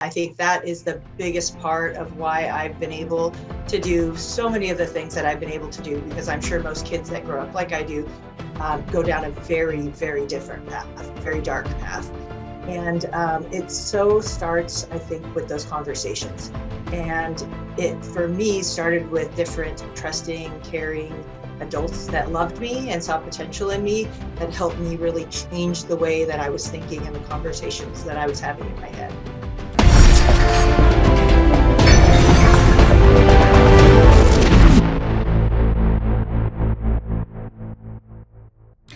I think that is the biggest part of why I've been able to do so many of the things that I've been able to do, because I'm sure most kids that grow up like I do go down a very, very different path, a very dark path. And it so starts, I think, with those conversations. And it, for me, started with different trusting, caring adults that loved me and saw potential in me, that helped me really change the way that I was thinking and the conversations that I was having in my head.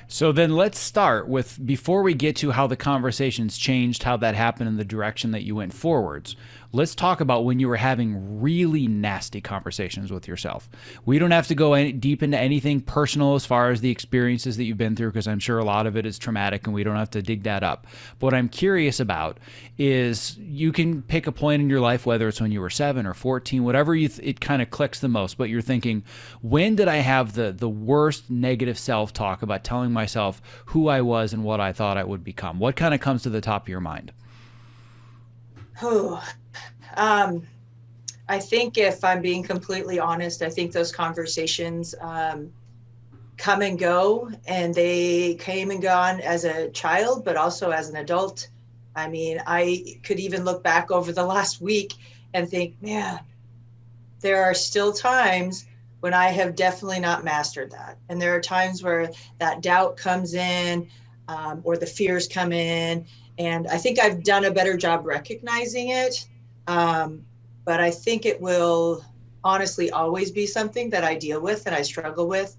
So then let's start with, before we get to how the conversations changed, how that happened in the direction that you went forwards, let's talk about when you were having really nasty conversations with yourself. We don't have to go deep into anything personal as far as the experiences that you've been through, because I'm sure a lot of it is traumatic and we don't have to dig that up. But what I'm curious about is, you can pick a point in your life, whether it's when you were 7 or 14, whatever it kind of clicks the most, but you're thinking, when did I have the worst negative self-talk about telling myself who I was and what I thought I would become? What kind of comes to the top of your mind? Oh, I think, if I'm being completely honest, I think those conversations come and go, and they came and gone as a child, but also as an adult. I mean, I could even look back over the last week and think, man, there are still times when I have definitely not mastered that. And there are times where that doubt comes in, or the fears come in. And I think I've done a better job recognizing it. But I think it will honestly always be something that I deal with and I struggle with.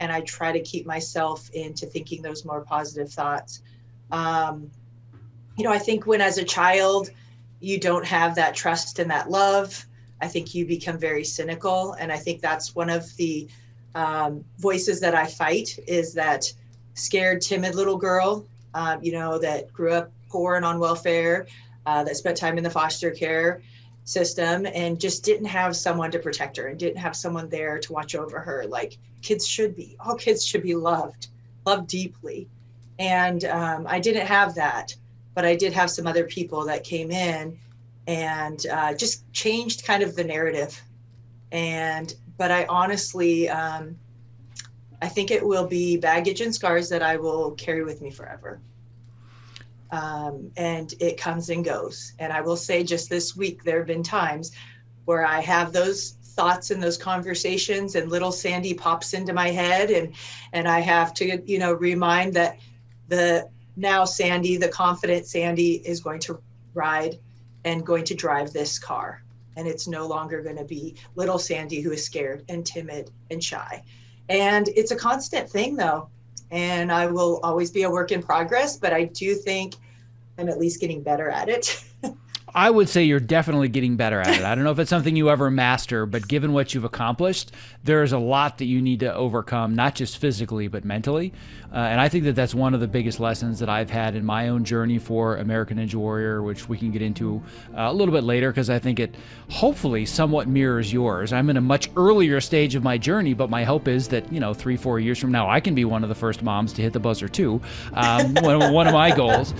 And I try to keep myself into thinking those more positive thoughts. I think when, as a child, you don't have that trust and that love, I think you become very cynical. And I think that's one of the voices that I fight, is that scared, timid little girl, that grew up poor and on welfare, that spent time in the foster care system and just didn't have someone to protect her and didn't have someone there to watch over her like kids should be. All kids should be loved deeply. And I didn't have that, but I did have some other people that came in and just changed kind of the narrative. But I honestly, I think it will be baggage and scars that I will carry with me forever. And it comes and goes. And I will say, just this week, there have been times where I have those thoughts and those conversations, and little Sandy pops into my head, and I have to, remind that the now Sandy, the confident Sandy, is going to ride and going to drive this car. And it's no longer going to be little Sandy who is scared and timid and shy. And it's a constant thing, though. And I will always be a work in progress, but I do think I'm at least getting better at it. I would say you're definitely getting better at it. I don't know if it's something you ever master, but given what you've accomplished, there's a lot that you need to overcome, not just physically, but mentally. And I think that that's one of the biggest lessons that I've had in my own journey for American Ninja Warrior, which we can get into a little bit later, because I think it hopefully somewhat mirrors yours. I'm in a much earlier stage of my journey, but my hope is that, 3-4 years from now, I can be one of the first moms to hit the buzzer too. One of my goals.